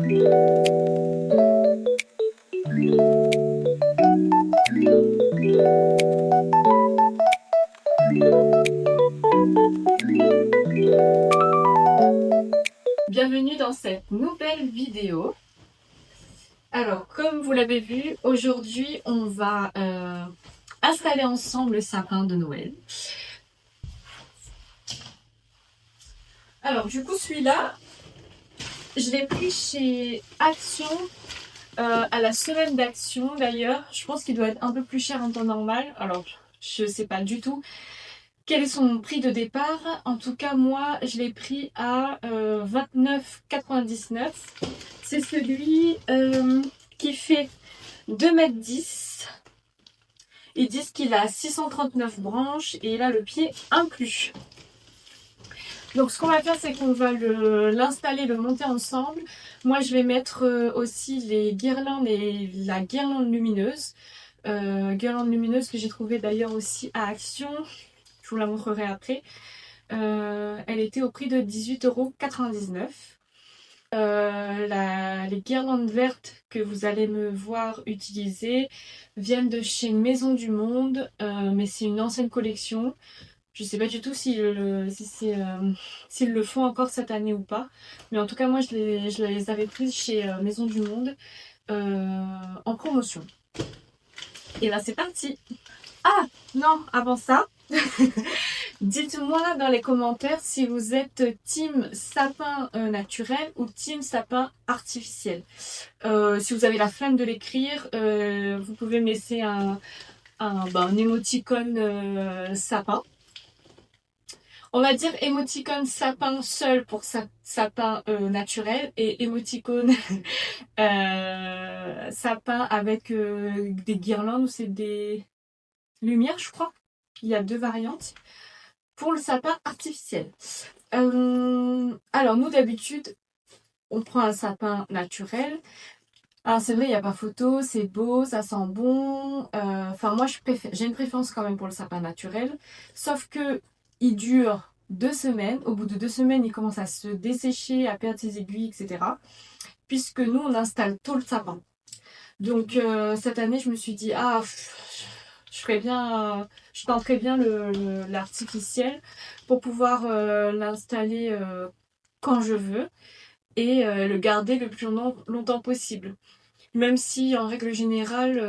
Bienvenue dans cette nouvelle vidéo. Alors, comme vous l'avez vu, aujourd'hui on va installer ensemble le sapin de Noël. Alors du coup celui-là, je l'ai pris chez Action, à la semaine d'Action d'ailleurs. Je pense qu'il doit être un peu plus cher en temps normal. Alors je sais pas du tout quel est son prix de départ. En tout cas moi je l'ai pris à 29,99 €. C'est celui qui fait 2,10 m. Ils disent qu'il a 639 branches et il a le pied inclus. Donc ce qu'on va faire, c'est qu'on va l'installer, le monter ensemble. Moi je vais mettre aussi les guirlandes et la guirlande lumineuse. Guirlande lumineuse que j'ai trouvée d'ailleurs aussi à Action. Je vous la montrerai après. Elle était au prix de 18,99 €. Les guirlandes vertes que vous allez me voir utiliser viennent de chez Maison du Monde, mais c'est une ancienne collection. Je sais pas du tout s'ils le font encore cette année ou pas. Mais en tout cas, moi, je les avais prises chez Maison du Monde en promotion. Et là, c'est parti. Ah, non, avant ça, dites-moi dans les commentaires si vous êtes team sapin naturel ou team sapin artificiel. Si vous avez la flemme de l'écrire, vous pouvez me laisser un émoticône sapin. On va dire émoticône sapin seul pour sapin naturel et émoticône sapin avec des guirlandes ou c'est des lumières, je crois. Il y a 2 variantes pour le sapin artificiel. Alors nous d'habitude on prend un sapin naturel. Alors c'est vrai, il n'y a pas photo, c'est beau, ça sent bon. Enfin moi j'ai une préférence quand même pour le sapin naturel. Sauf que il dure 2 semaines. Au bout de 2 semaines, il commence à se dessécher, à perdre ses aiguilles, etc. Puisque nous, on installe tôt le sapin. Donc cette année, je me suis dit, je tenterais bien l'artificiel pour pouvoir l'installer quand je veux et le garder le plus longtemps possible. Même si, en règle générale,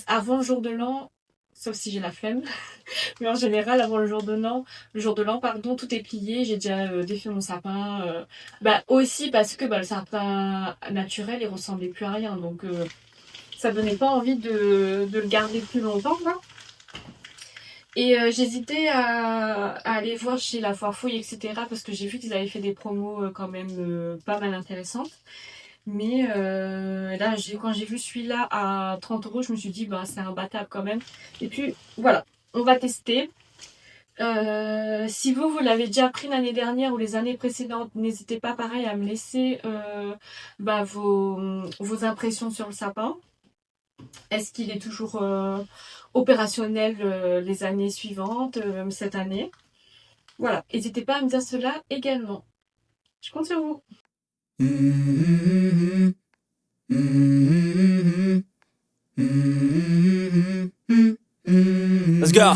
avant le jour de l'an, sauf si j'ai la flemme, mais en général avant le jour de l'an, tout est plié, j'ai déjà défait mon sapin. Aussi parce que le sapin naturel il ressemblait plus à rien, donc ça donnait pas envie de le garder plus longtemps là. Et j'hésitais à aller voir chez la Foire Fouille, etc. parce que j'ai vu qu'ils avaient fait des promos quand même pas mal intéressantes. Mais là, quand j'ai vu celui-là à 30 €, je me suis dit, c'est imbattable quand même. Et puis, voilà, on va tester. Si vous l'avez déjà pris l'année dernière ou les années précédentes, n'hésitez pas pareil à me laisser vos impressions sur le sapin. Est-ce qu'il est toujours opérationnel les années suivantes, même cette année? Voilà, n'hésitez pas à me dire cela également. Je compte sur vous. Let's go.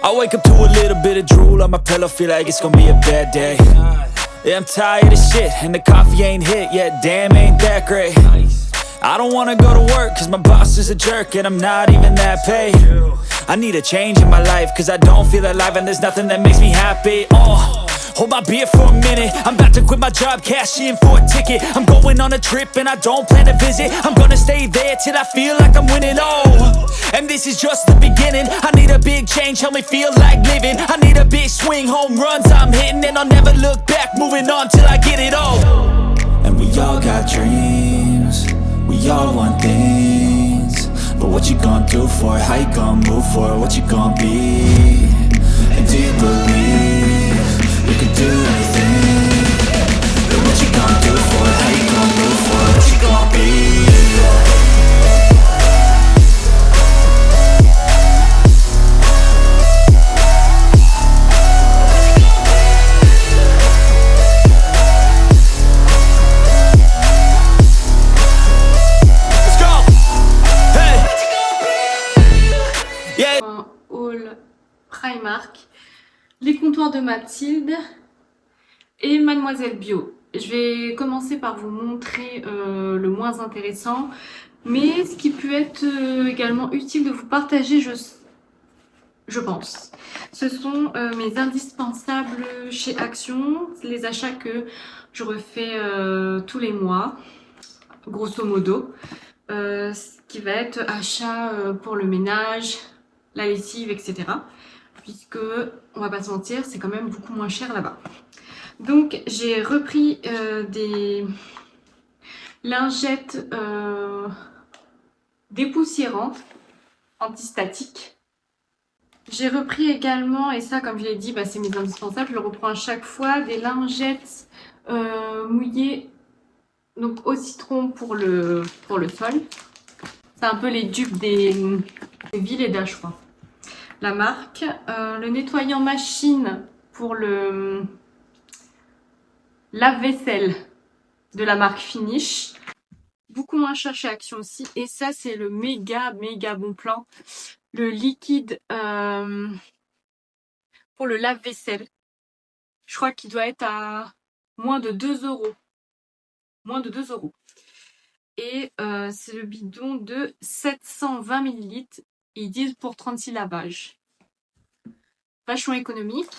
I wake up to a little bit of drool on my pillow, feel like it's gonna be a bad day. Yeah, I'm tired of shit, and the coffee ain't hit yet, damn ain't that great. I don't wanna go to work, cause my boss is a jerk, and I'm not even that paid. I need a change in my life, cause I don't feel alive, and there's nothing that makes me happy. Hold my beer for a minute, I'm about to quit my job, cash in for a ticket. I'm going on a trip and I don't plan to visit. I'm gonna stay there till I feel like I'm winning, and this is just the beginning. I need a big change, help me feel like living. I need a big swing, home runs I'm hitting, and I'll never look back, moving on till I get it all. And we all got dreams, we all want things, but what you gonna do for it? How you gonna move for it? What you gonna be? And do you believe you can do anything? But what you gonna do for it? How you gonna move for it? What you gonna be? Primark, les comptoirs de Mathilde et Mademoiselle Bio. Je vais commencer par vous montrer le moins intéressant, mais ce qui peut être également utile de vous partager, je pense. Ce sont mes indispensables chez Action, les achats que je refais tous les mois, grosso modo. Ce qui va être achat pour le ménage, la lessive, etc. Puisque, on va pas se mentir, c'est quand même beaucoup moins cher là-bas. Donc j'ai repris des lingettes dépoussiérantes, antistatiques. J'ai repris également, et ça comme je l'ai dit, bah, c'est mes indispensables, je le reprends à chaque fois, des lingettes mouillées donc au citron pour le sol. C'est un peu les dupes des Vileda, je crois. La marque. Le nettoyant machine pour le lave-vaisselle de la marque Finish. Beaucoup moins cher chez Action aussi. Et ça, c'est le méga bon plan. Le liquide pour le lave-vaisselle. Je crois qu'il doit être à moins de 2 €. Moins de 2 €. Et c'est le bidon de 720 ml. Ils disent pour 36 lavages. Vachement économique.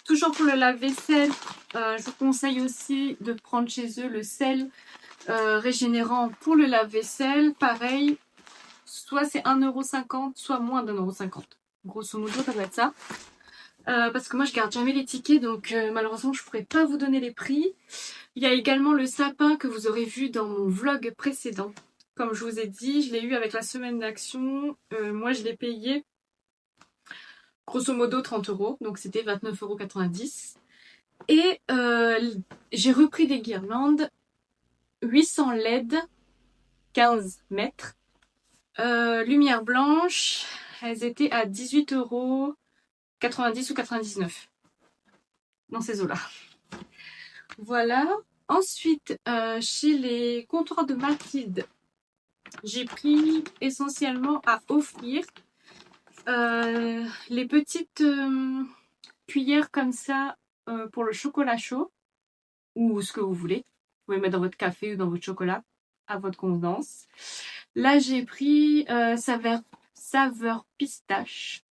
Toujours pour le lave-vaisselle, je vous conseille aussi de prendre chez eux le sel régénérant pour le lave-vaisselle. Pareil, soit c'est 1,50 €, soit moins d'1,50 €. Grosso modo, ça doit être ça. Parce que moi, je garde jamais les tickets, donc malheureusement, je ne pourrais pas vous donner les prix. Il y a également le sapin que vous aurez vu dans mon vlog précédent. Comme je vous ai dit, je l'ai eu avec la semaine d'Action. Moi, je l'ai payé grosso modo 30 €, donc c'était 29,90 €. Et j'ai repris des guirlandes 800 LED, 15 mètres. Lumière blanche, elles étaient à 18,90 € ou 99 dans ces eaux-là. Voilà. Ensuite, chez les comptoirs de Mathilde, j'ai pris essentiellement à offrir les petites cuillères comme ça pour le chocolat chaud ou ce que vous voulez. Vous pouvez mettre dans votre café ou dans votre chocolat à votre convenance. Là, j'ai pris saveur pistache.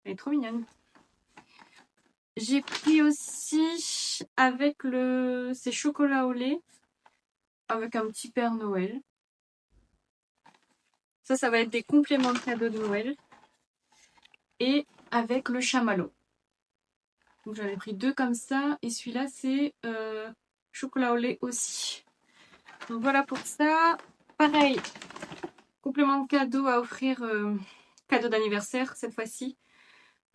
Elle est trop mignonne. J'ai pris aussi avec ces chocolats au lait avec un petit Père Noël. Ça va être des compléments de cadeaux de Noël. Et avec le chamallow. Donc j'en ai pris 2 comme ça. Et celui-là, c'est chocolat au lait aussi. Donc voilà pour ça. Pareil, complément de cadeau à offrir, cadeau d'anniversaire cette fois-ci.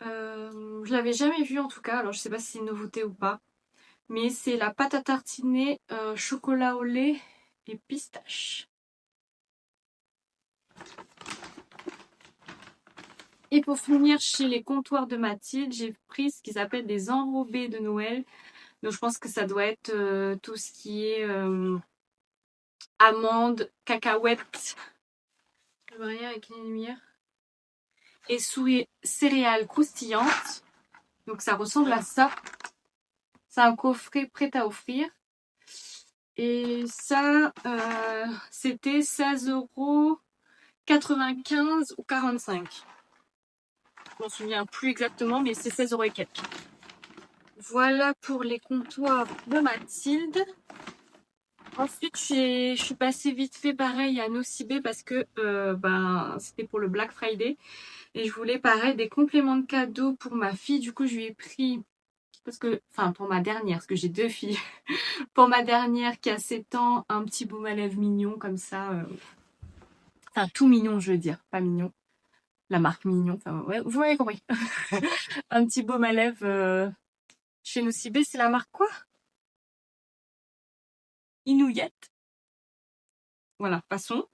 Je l'avais jamais vu en tout cas, alors je sais pas si c'est une nouveauté ou pas. Mais c'est la pâte à tartiner chocolat au lait et pistache. Et pour finir, chez les comptoirs de Mathilde, j'ai pris ce qu'ils appellent des enrobés de Noël. Donc je pense que ça doit être tout ce qui est amandes, cacahuètes. Je vois rien avec les lumières. Et céréales croustillantes. Donc ça ressemble à ça. C'est un coffret prêt à offrir. Et ça, c'était 16,95 € ou 45 €. Je m'en souviens plus exactement, mais c'est 16 € et quelques. Voilà pour les comptoirs de Mathilde. Ensuite, je suis passée vite fait pareil à Nocibé parce que c'était pour le Black Friday. Et je voulais pareil des compléments de cadeaux pour ma fille. Du coup, je lui ai pris, pour ma dernière, parce que j'ai 2 filles. Pour ma dernière qui a 7 ans, un petit baume à lèvres mignon comme ça. Enfin, tout mignon, je veux dire, pas mignon. La marque Mignon, enfin, ouais, vous m'avez compris. Un petit baume à lèvres chez Nocibé, c'est la marque quoi? Inouïette. Voilà, passons.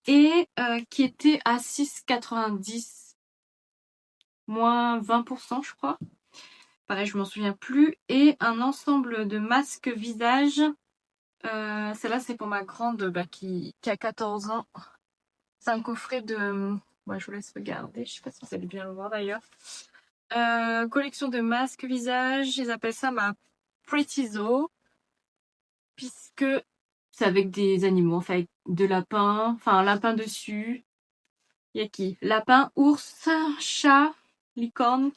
Et qui était à 6,90 €, moins 20% je crois. Pareil, je m'en souviens plus. Et un ensemble de masques visage. Celle-là, c'est pour ma grande qui a 14 ans. C'est un coffret de Moi, je vous laisse regarder. Je sais pas si vous allez bien le voir d'ailleurs. Collection de masques visage. Ils appellent ça ma Pretty Zoo. Puisque c'est avec des animaux, enfin avec de lapins, enfin un lapin dessus. Il y a qui? Lapin, ours, chat, licorne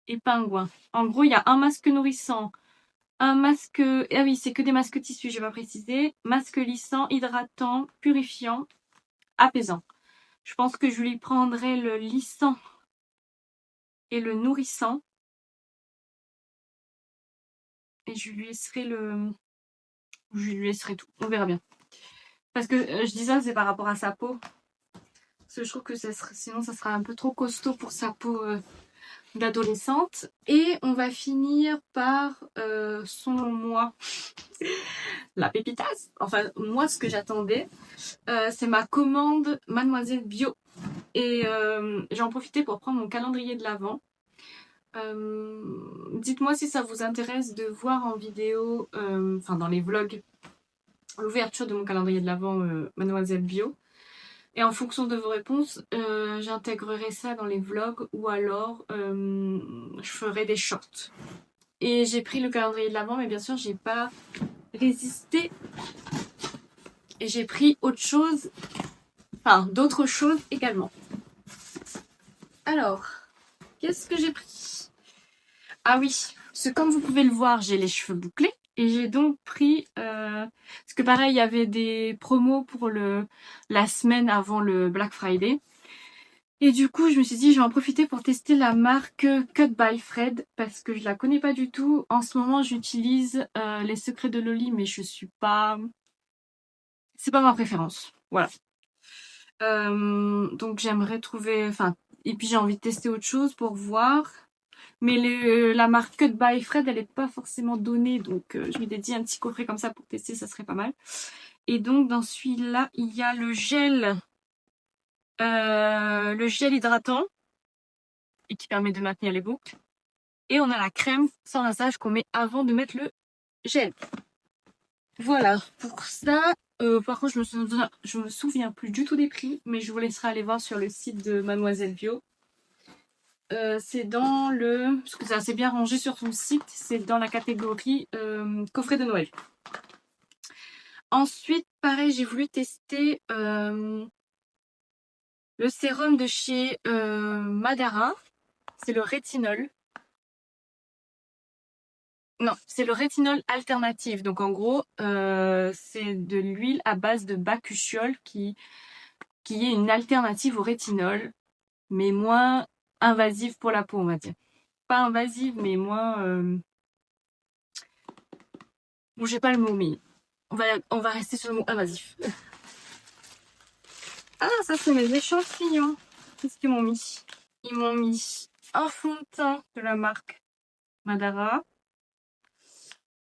et pingouin. En gros, il y a un masque nourrissant, un masque... Ah oui, c'est que des masques tissus, j'ai pas précisé. Masque lissant, hydratant, purifiant, apaisant. Je pense que je lui prendrai le lissant et le nourrissant. Et je lui laisserai le... Je lui laisserai tout. On verra bien. Parce que je dis ça, c'est par rapport à sa peau. Parce que je trouve que sinon, ça sera un peu trop costaud pour sa peau d'adolescente. Et on va finir par, selon moi, la pépitas. Enfin, moi, ce que j'attendais, c'est ma commande Mademoiselle Bio. Et j'ai en profité pour prendre mon calendrier de l'Avent. Dites-moi si ça vous intéresse de voir en vidéo, enfin dans les vlogs, l'ouverture de mon calendrier de l'Avent Mademoiselle Bio. Et en fonction de vos réponses, j'intégrerai ça dans les vlogs ou alors je ferai des shorts. Et j'ai pris le calendrier de l'Avent, mais bien sûr, j'ai pas résisté. Et j'ai pris autre chose, enfin d'autres choses également. Alors, qu'est-ce que j'ai pris? Ah oui, parce que comme vous pouvez le voir, j'ai les cheveux bouclés. Et j'ai donc pris, parce que pareil, il y avait des promos pour la semaine avant le Black Friday. Et du coup, je me suis dit, je vais en profiter pour tester la marque Cut by Fred, parce que je la connais pas du tout. En ce moment, j'utilise les Secrets de Loli, mais je suis pas... C'est pas ma préférence, voilà. Donc j'aimerais trouver... Enfin, et puis j'ai envie de tester autre chose pour voir. Mais la marque Cut by Fred, elle n'est pas forcément donnée. Donc je m'étais dit un petit coffret comme ça pour tester, ça serait pas mal. Et donc dans celui-là, il y a le gel hydratant. Et qui permet de maintenir les boucles. Et on a la crème sans rinçage qu'on met avant de mettre le gel. Voilà, pour ça, par contre je me souviens plus du tout des prix, mais je vous laisserai aller voir sur le site de Mademoiselle Bio. C'est dans le... Parce que c'est assez bien rangé sur son site, c'est dans la catégorie coffret de Noël. Ensuite, pareil, j'ai voulu tester le sérum de chez Madara. C'est le rétinol. Non, c'est le rétinol alternatif. Donc en gros, c'est de l'huile à base de bakuchiol qui est une alternative au rétinol, mais moins invasive pour la peau, on va dire. Pas invasive, mais moins... Bon, j'ai pas le mot, mais on va rester sur le mot invasif. Ah, ça c'est mes échantillons. Qu'est-ce qu'ils m'ont mis? Ils m'ont mis un fond de teint de la marque Madara.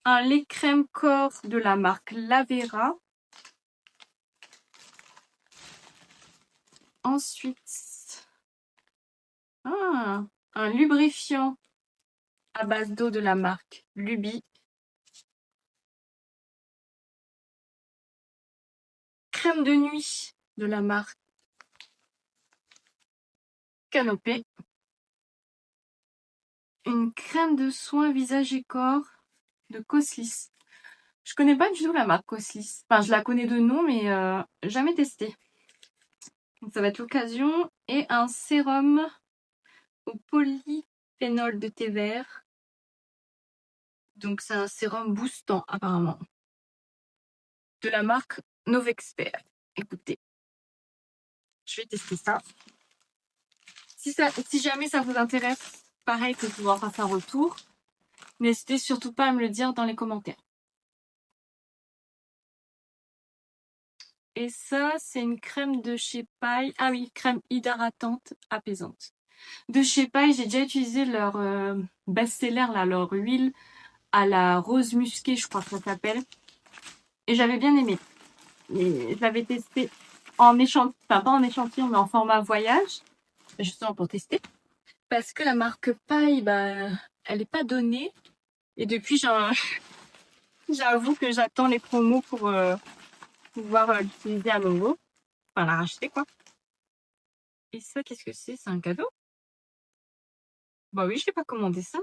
Un lait crème corps de la marque Lavera. Ensuite, un lubrifiant à base d'eau de la marque Luby. Crème de nuit de la marque Canopée. Une crème de soin visage et corps de Coslis. Je connais pas du tout la marque Coslis. Enfin, je la connais de nom, mais jamais testé. Donc, ça va être l'occasion. Et un sérum au polyphénol de thé vert. Donc, c'est un sérum boostant, apparemment. De la marque Novexpert. Écoutez, je vais tester ça. Si jamais ça vous intéresse, pareil, que pouvoir faire un retour. N'hésitez surtout pas à me le dire dans les commentaires. Et ça, c'est une crème de chez Paille. Ah oui, crème hydratante apaisante. De chez Paille, j'ai déjà utilisé leur best-seller, là, leur huile à la rose musquée, je crois que ça s'appelle. Et j'avais bien aimé. Et je l'avais testé en échantillon, enfin pas en échantillon, mais en format voyage. Justement pour tester. Parce que la marque Paille, bah, elle n'est pas donnée. Et depuis, j'avoue que j'attends les promos pour pouvoir l'utiliser à nouveau. Enfin, la racheter, quoi. Et ça, qu'est-ce que c'est? C'est un cadeau? Bah oui, je l'ai pas commandé ça.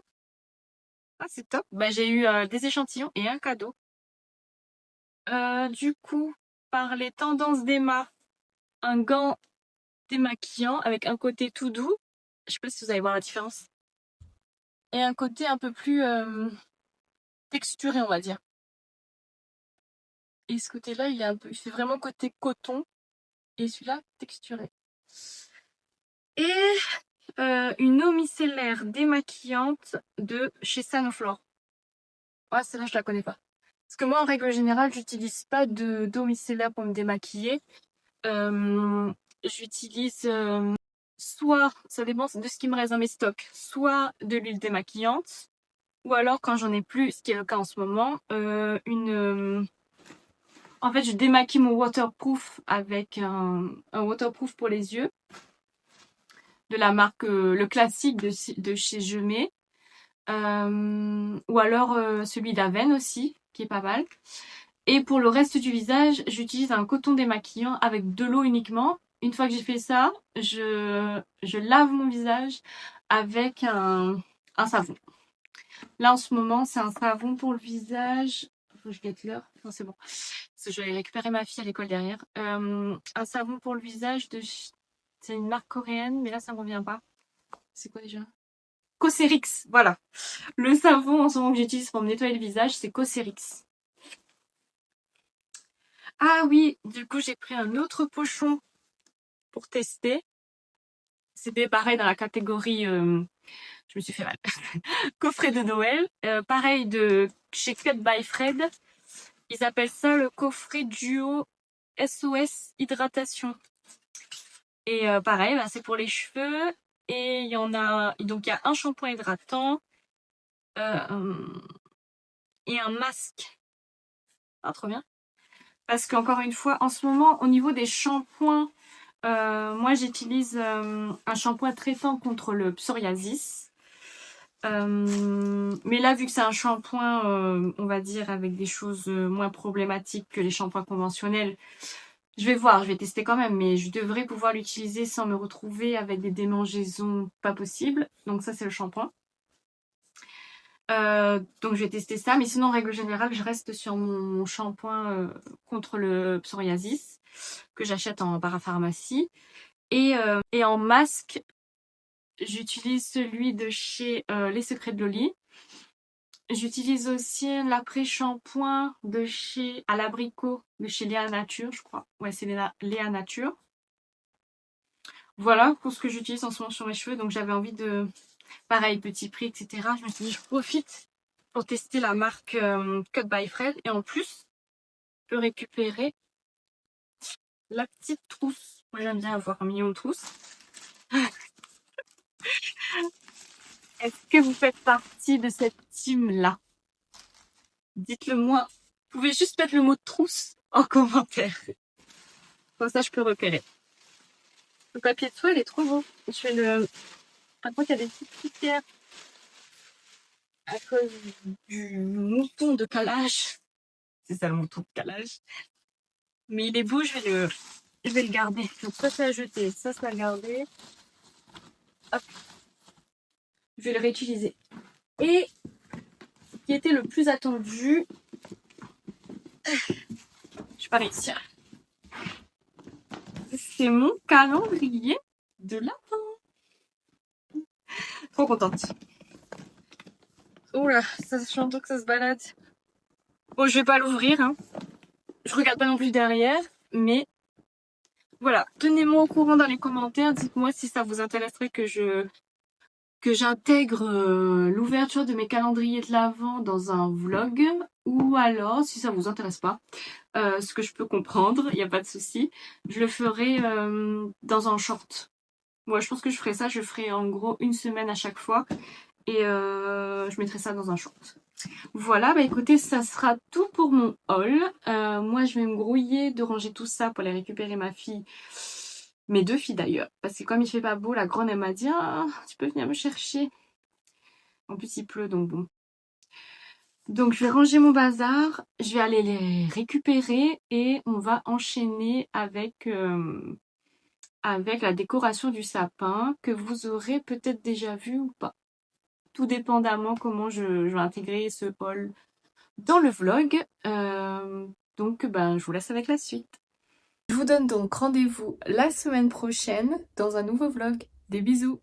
Ah, c'est top. Bah, j'ai eu des échantillons et un cadeau. Du coup, par les tendances d'Emma, un gant démaquillant avec un côté tout doux. Je sais pas si vous allez voir la différence. Et un côté un peu plus texturé, on va dire. Et ce côté-là, il fait vraiment côté coton. Et celui-là, texturé. Et une eau micellaire démaquillante de chez Sanoflore. Ouais, celle-là, je la connais pas. Parce que moi, en règle générale, j'utilise pas d'eau micellaire pour me démaquiller. J'utilise soit, ça dépend de ce qui me reste dans mes stocks, soit de l'huile démaquillante, ou alors quand j'en ai plus, ce qui est le cas en ce moment, en fait, je démaquille mon waterproof avec un waterproof pour les yeux de la marque le classique de chez Je Mets. Ou alors celui d'Aven aussi, qui est pas mal. Et pour le reste du visage, j'utilise un coton démaquillant avec de l'eau uniquement. Une fois que j'ai fait ça, je lave mon visage avec un savon. Là en ce moment, c'est un savon pour le visage. Faut que je guette l'heure. Non, c'est bon. Parce que je vais aller récupérer ma fille à l'école derrière. Un savon pour le visage c'est une marque coréenne, mais là ça me revient pas. C'est quoi déjà? Cosrx, voilà. Le savon en ce moment que j'utilise pour me nettoyer le visage, c'est Cosrx. Ah oui, du coup j'ai pris un autre pochon pour tester. C'était pareil dans la catégorie, je me suis fait mal, coffret de Noël. Pareil de chez Cut by Fred. Ils appellent ça le coffret duo SOS hydratation. Et pareil, bah, c'est pour les cheveux. Et il y en a, donc il y a un shampoing hydratant et un masque. Ah, trop bien. Parce qu'encore une fois, en ce moment, au niveau des shampoings, moi j'utilise un shampoing traitant contre le psoriasis. Mais là, vu que c'est un shampoing, on va dire, avec des choses moins problématiques que les shampoings conventionnels, je vais voir, je vais tester quand même, mais je devrais pouvoir l'utiliser sans me retrouver avec des démangeaisons pas possibles. Donc ça, c'est le shampoing. Donc je vais tester ça, mais sinon en règle générale je reste sur mon shampoing contre le psoriasis que j'achète en parapharmacie et en masque j'utilise celui de chez Les Secrets de Loli. J'utilise aussi l'après-shampoing de chez à l'abricot de chez Léa Nature, je crois. Ouais, c'est Léa Nature. Voilà pour ce que j'utilise en ce moment sur mes cheveux. Donc j'avais envie de, pareil, petit prix, etc. Je me suis dit, je profite pour tester la marque Cut by Fred. Et en plus, je peux récupérer la petite trousse. Moi, j'aime bien avoir un million de trousses. Est-ce que vous faites partie de cette team-là? Dites-le moi. Vous pouvez juste mettre le mot trousse en commentaire. Comme ça, je peux repérer. Le papier de soie, il est trop beau. Je fais le... Par contre, il y a des petites poussières à cause du mouton de calage. C'est ça le mouton de calage. Mais il est beau, je vais le garder. Donc ça c'est à jeter, ça c'est à garder. Hop. Je vais le réutiliser. Et ce qui était le plus attendu, je vais pas réussir. C'est mon calendrier de l'Avent. Trop contente. Oula, ça se chante que ça se balade. Bon, je vais pas l'ouvrir, hein. Je regarde pas non plus derrière, mais voilà. Tenez-moi au courant dans les commentaires. Dites-moi si ça vous intéresserait que j'intègre l'ouverture de mes calendriers de l'Avent dans un vlog, ou alors si ça vous intéresse pas, ce que je peux comprendre, il n'y a pas de souci, je le ferai dans un short. Moi je pense que je ferai ça, je ferai en gros une semaine à chaque fois et je mettrai ça dans un short. Voilà, bah écoutez, ça sera tout pour mon haul. Moi je vais me grouiller de ranger tout ça pour aller récupérer ma fille. Mes deux filles d'ailleurs, parce que comme il fait pas beau, la grande elle m'a dit ah, tu peux venir me chercher. En plus il pleut donc bon. Donc je vais ranger mon bazar, je vais aller les récupérer et on va enchaîner avec avec la décoration du sapin que vous aurez peut-être déjà vu ou pas. Tout dépendamment comment je vais intégrer ce haul dans le vlog. Donc je vous laisse avec la suite. Je vous donne donc rendez-vous la semaine prochaine dans un nouveau vlog. Des bisous!